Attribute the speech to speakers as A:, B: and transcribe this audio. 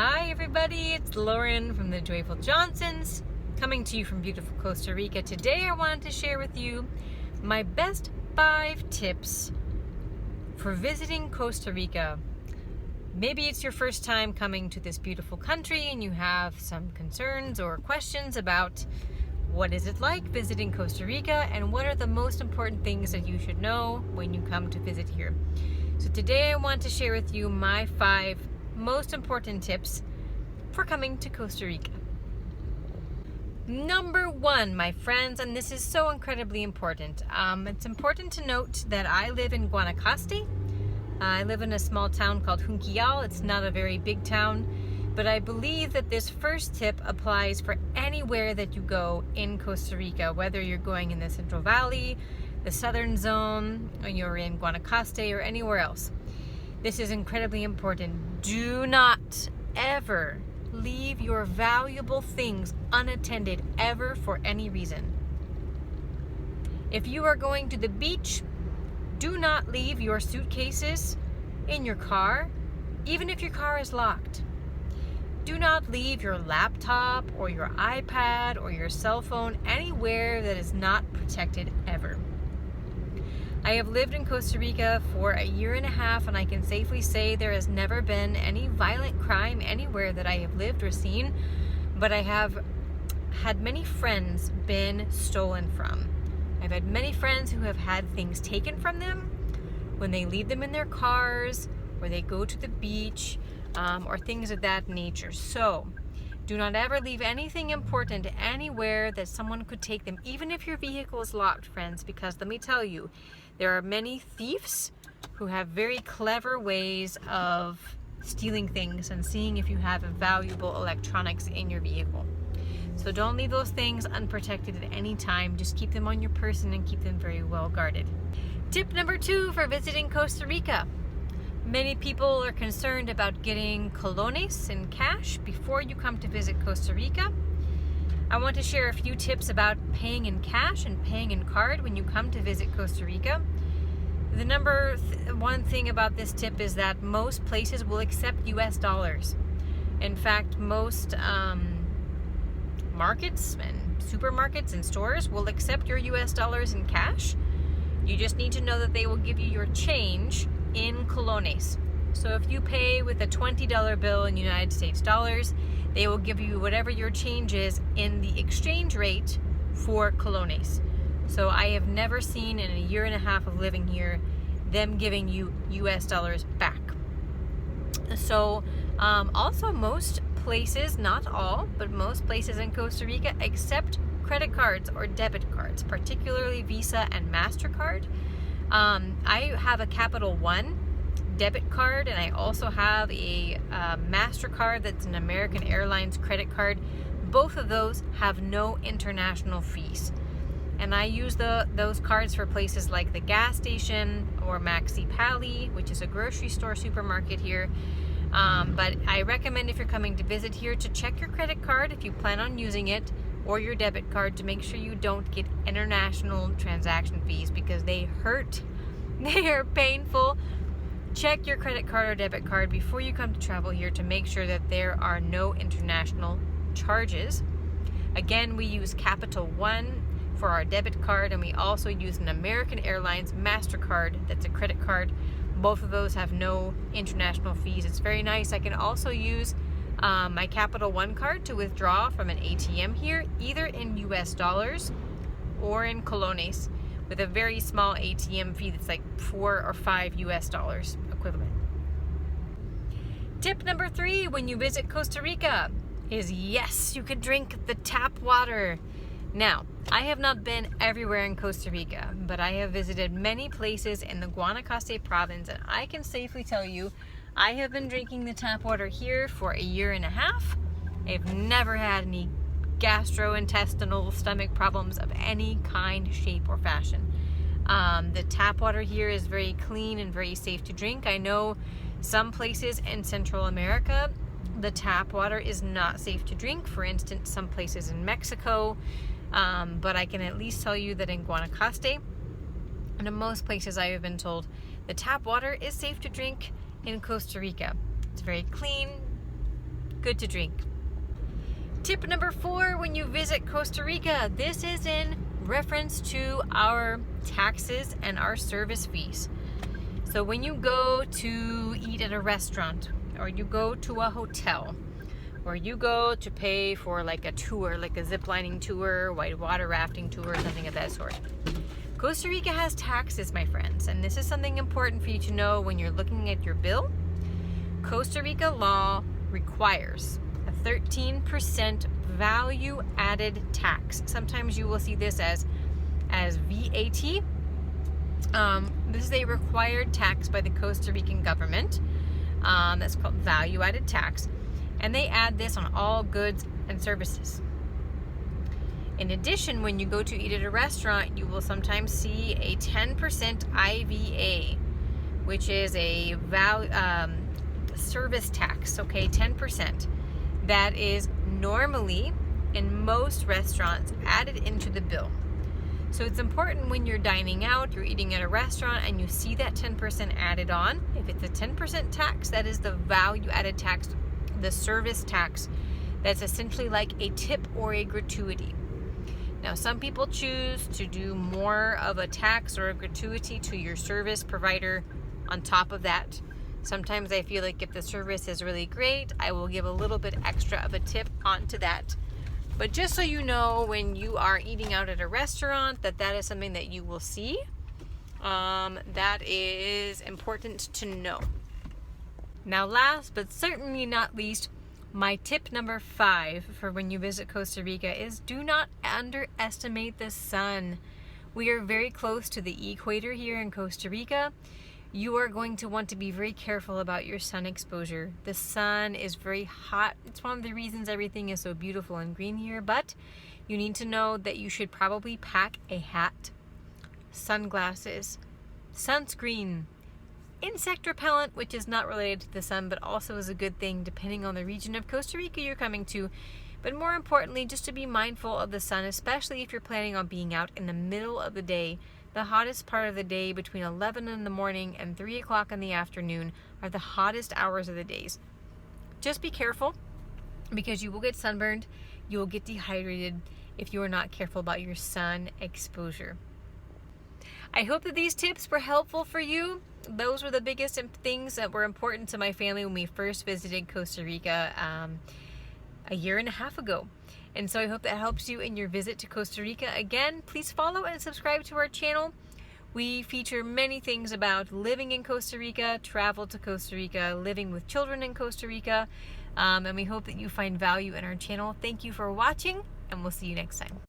A: Hi everybody, it's Lauren from the Joyful Johnsons, coming to you from beautiful Costa Rica. Today I wanted to share with you my best 5 tips for visiting Costa Rica. Maybe it's your first time coming to this beautiful country and you have some concerns or questions about what is it like visiting Costa Rica and what are the most important things that you should know when you come to visit here. So today I want to share with you my 5 most important tips for coming to Costa Rica. Number 1, my friends, and this is so incredibly important. It's important to note that I live in Guanacaste. I live in a small town called Junquial. It's not a very big town, but I believe that this first tip applies for anywhere that you go in Costa Rica, whether you're going in the Central Valley, the Southern Zone, or you're in Guanacaste or anywhere else. This is incredibly important. Do not ever leave your valuable things unattended ever for any reason. If you are going to the beach, do not leave your suitcases in your car, even if your car is locked. Do not leave your laptop or your iPad or your cell phone anywhere that is not protected ever. I have lived in Costa Rica for a year and a half, and I can safely say there has never been any violent crime anywhere that I have lived or seen, but I have had many friends been stolen from. I've had many friends who have had things taken from them when they leave them in their cars, or they go to the beach, or things of that nature. So do not ever leave anything important anywhere that someone could take them, even if your vehicle is locked, friends, because let me tell you, there are many thieves who have very clever ways of stealing things and seeing if you have valuable electronics in your vehicle. So don't leave those things unprotected at any time. Just keep them on your person and keep them very well guarded. Tip number 2 for visiting Costa Rica. Many people are concerned about getting colones in cash before you come to visit Costa Rica. I want to share a few tips about paying in cash and paying in card when you come to visit Costa Rica. The number one thing about this tip is that most places will accept US dollars. In fact, most markets and supermarkets and stores will accept your US dollars in cash. You just need to know that they will give you your change in colones. So if you pay with a $20 bill in United States dollars, they will give you whatever your change is in the exchange rate for colones. So I have never seen in a year and a half of living here them giving you US dollars back. So also most places, not all, but most places in Costa Rica accept credit cards or debit cards, particularly Visa and MasterCard. I have a Capital One debit card, and I also have a MasterCard that's an American Airlines credit card. Both of those have no international fees. And I use those cards for places like the gas station or Maxi Pali, which is a grocery store supermarket here. But I recommend if you're coming to visit here to check your credit card if you plan on using it, or your debit card, to make sure you don't get international transaction fees, because they hurt. They are painful. Check your credit card or debit card before you come to travel here to make sure that there are no international charges. Again, we use Capital One for our debit card, and we also use an American Airlines MasterCard that's a credit card. Both of those have no international fees. It's very nice. I can also use my Capital One card to withdraw from an ATM here, either in US dollars or in colones, with a very small ATM fee that's like 4 or 5 US dollars equivalent. Tip number 3 when you visit Costa Rica is, yes, you can drink the tap water. Now, I have not been everywhere in Costa Rica, but I have visited many places in the Guanacaste province, and I can safely tell you I have been drinking the tap water here for a year and a half. I've never had any gastrointestinal stomach problems of any kind, shape, or fashion. The tap water here is very clean and very safe to drink. I know some places in Central America, the tap water is not safe to drink. For instance, some places in Mexico, but I can at least tell you that in Guanacaste and in most places I have been told the tap water is safe to drink in Costa Rica. It's very clean, good to drink. Tip number 4 when you visit Costa Rica, this is in reference to our taxes and our service fees. So when you go to eat at a restaurant, or you go to a hotel, or you go to pay for like a tour, like a ziplining tour, whitewater rafting tour, something of that sort, Costa Rica has taxes, my friends, and this is something important for you to know when you're looking at your bill. Costa Rica law requires a 13% value added tax. Sometimes you will see this as VAT. This is a required tax by the Costa Rican government. That's called value added tax, and they add this on all goods and services. In addition, when you go to eat at a restaurant, you will sometimes see a 10% IVA, which is a service tax, okay, 10%. That is normally, in most restaurants, added into the bill. So it's important when you're dining out, you're eating at a restaurant, and you see that 10% added on. If it's a 10% tax, that is the value added tax, the service tax. That's essentially like a tip or a gratuity. Now, some people choose to do more of a tax or a gratuity to your service provider on top of that. Sometimes I feel like if the service is really great, I will give a little bit extra of a tip onto that. But just so you know, when you are eating out at a restaurant, that is something that you will see. That is important to know. Now, last but certainly not least, my tip number 5 for when you visit Costa Rica is do not underestimate the sun. We are very close to the equator here in Costa Rica. You are going to want to be very careful about your sun exposure. The sun is very hot. It's one of the reasons everything is so beautiful and green here, but you need to know that you should probably pack a hat, sunglasses, sunscreen, insect repellent, which is not related to the sun, but also is a good thing depending on the region of Costa Rica you're coming to. But more importantly, just to be mindful of the sun, especially if you're planning on being out in the middle of the day. The hottest part of the day between 11 in the morning and 3 o'clock in the afternoon are the hottest hours of the days. Just be careful because you will get sunburned, you will get dehydrated if you are not careful about your sun exposure. I hope that these tips were helpful for you. Those were the biggest things that were important to my family when we first visited Costa Rica a year and a half ago. And so I hope that helps you in your visit to Costa Rica. Again, please follow and subscribe to our channel. We feature many things about living in Costa Rica, travel to Costa Rica, living with children in Costa Rica, and we hope that you find value in our channel. Thank you for watching, and we'll see you next time.